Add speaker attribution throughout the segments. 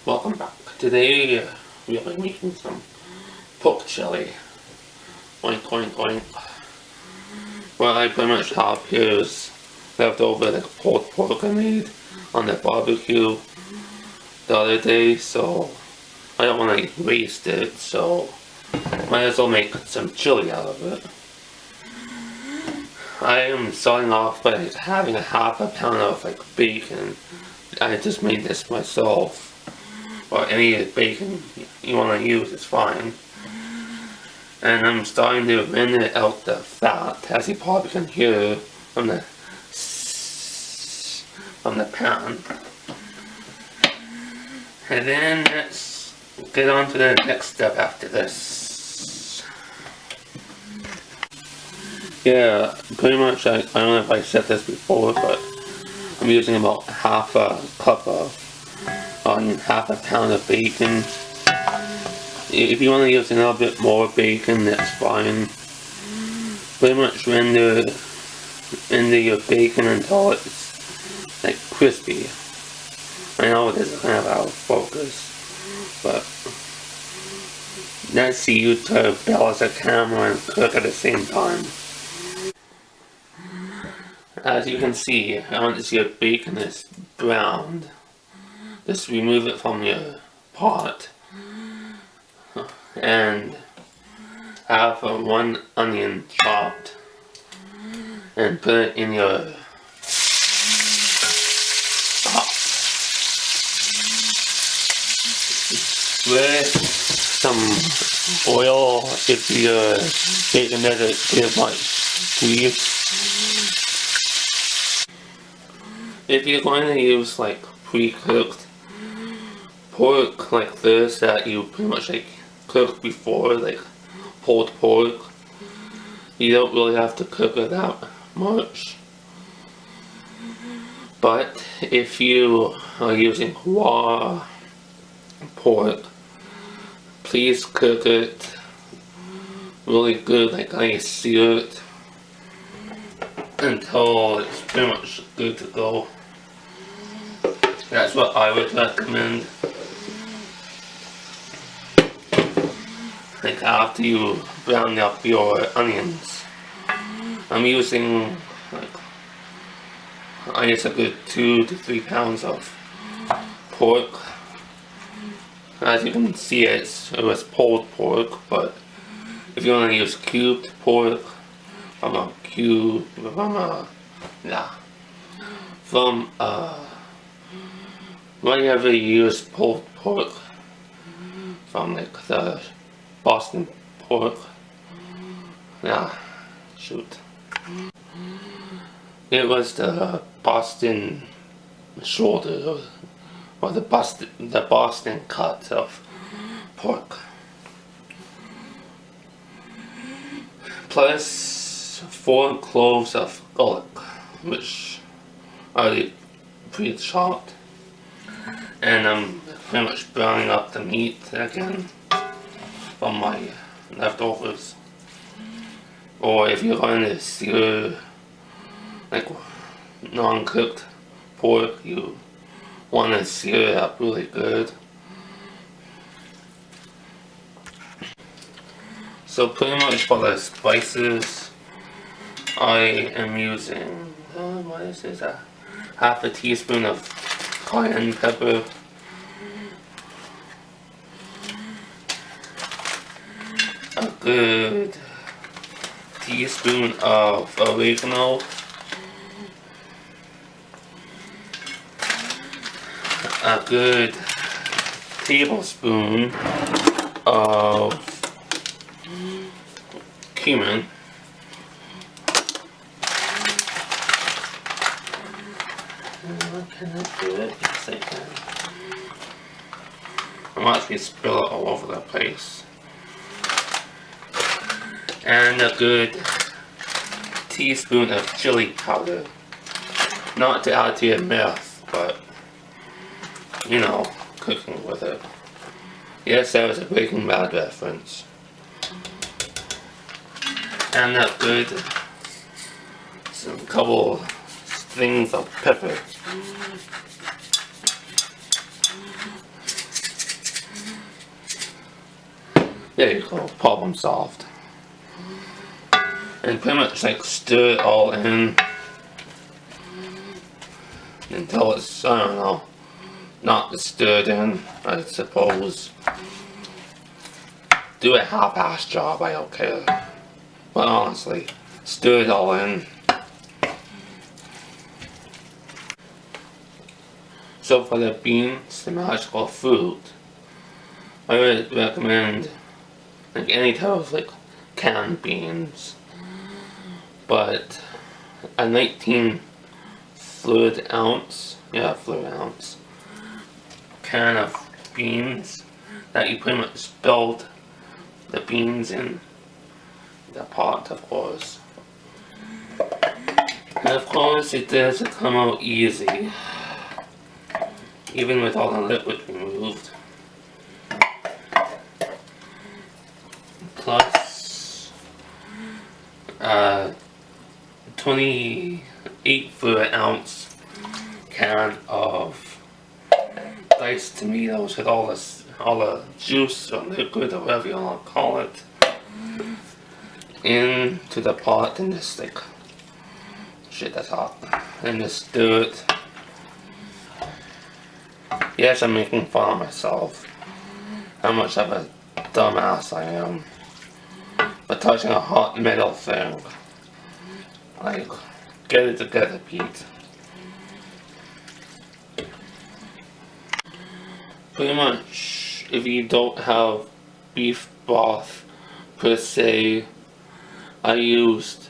Speaker 1: Welcome back. Today we are making some pork chili. Oink oink oink. What I pretty much have here is leftover like pulled pork I made on the barbecue the other day, so I don't want to waste it, so might as well make some chili out of it. I am starting off by having a half a pound of bacon. I just made this myself. Or any bacon you want to use is fine. And I'm starting to rinse out the fat, as you probably can hear from the pan. And then let's get on to the next step after this. Yeah, pretty much, I don't know if I said this before, but I'm using about half a cup of half a pound of bacon. If you want to use a little bit more bacon, that's fine. Pretty much render your bacon until it's like crispy. I know this is kind of out of focus, but let's see you to balance the camera and cook at the same time. As you can see, I want to see your bacon is browned. Just remove it from your pot and have one onion chopped and put it in your pot. With some oil if your bacon doesn't get much grease. If you're going to use pre-cooked pork like this that you pretty much cooked before, pulled pork, you don't really have to cook it that much. But if you are using raw pork, please cook it really good, I sear it until it's pretty much good to go. That's what I would recommend. After you brown up your onions, I'm using I guess a good 2 to 3 pounds of pork. As you can see, it was pulled pork, but if you want to use cubed pork from whenever you use pulled pork from the Boston pork. Yeah, shoot. It was the Boston shoulder, or the Boston cut of pork. Plus 4 cloves of garlic, which are already pre-chopped. And I'm pretty much browning up the meat again from my leftovers. Or if you're going to sear non-cooked pork, you want to sear it up really good. So pretty much for the spices, I am using what is this? Half a teaspoon of cayenne pepper, a good teaspoon of oregano, a good tablespoon of cumin, can I do it? Yes, I can. I'm actually spill it all over the place. And a good teaspoon of chili powder. Not to add to your mouth, but you know, cooking with it. Yes, that was a Breaking Bad reference. And a good couple things of pepper. There you go, problem solved. And pretty much like stir it all in until it's, I don't know, not stirred in, I suppose. Do a half-assed job, I don't care. But honestly, stir it all in. So for the beans, the magical food, I would recommend like any type of like canned beans, but a 19 fluid ounce can of beans that you pretty much build the beans in the pot, of course. And of course it doesn't come out easy, even with all the liquid removed. Plus 28 fluid ounce can of diced tomatoes with all the juice or liquid or whatever you want to call it into the pot, and just like shit that's hot and just stir it. Yes, I'm making fun of myself, how much of a dumbass I am for touching a hot metal thing. Like, get it together, Pete. Pretty much, if you don't have beef broth per se, I used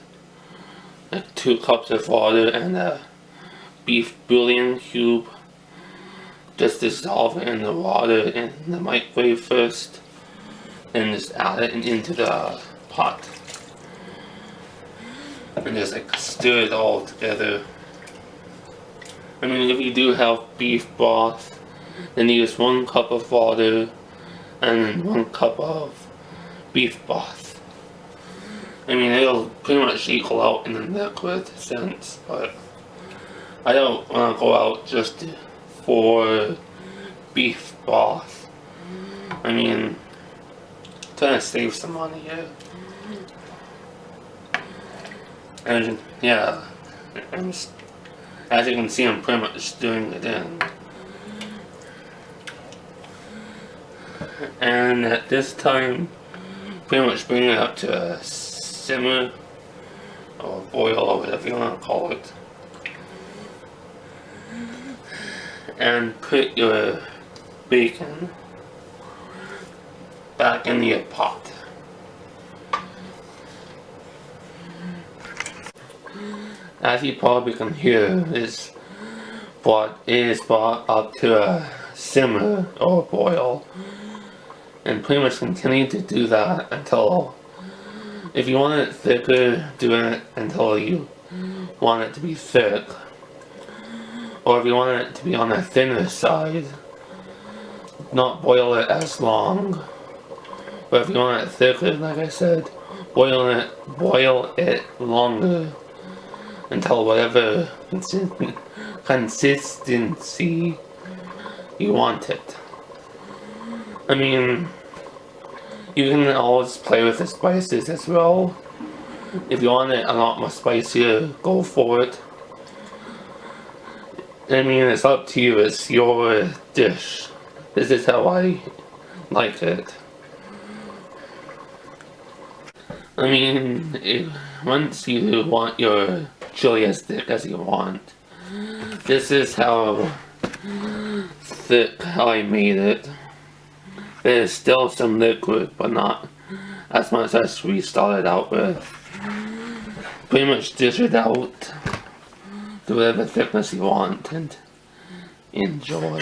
Speaker 1: like 2 cups of water and a beef bullion cube. Just dissolve it in the water in the microwave first, and just add it into the pot. And just like stir it all together. I mean, if you do have beef broth, then use 1 cup of water and 1 cup of beef broth. I mean, it'll pretty much equal out in the liquid sense, but I don't want to go out just for beef broth. I mean, trying to save some money here. And yeah, as you can see, I'm pretty much stirring it in. And at this time, pretty much bring it up to a simmer or boil or whatever you want to call it. And put your bacon back in your pot. As you probably can hear, is brought up to a simmer or boil, and pretty much continue to do that until, if you want it thicker, do it until you want it to be thick. Or if you want it to be on the thinner side, not boil it as long. But if you want it thicker, like I said, boil it longer until whatever consistency you want it. I mean, you can always play with the spices as well. If you want it a lot more spicier, go for it. I mean, it's up to you, it's your dish. This is how I like it. I mean, once you want your chili as thick as you want, this is how thick I made it. There's still some liquid, but not as much as we started out with. Pretty much dish it out to whatever thickness you want and enjoy.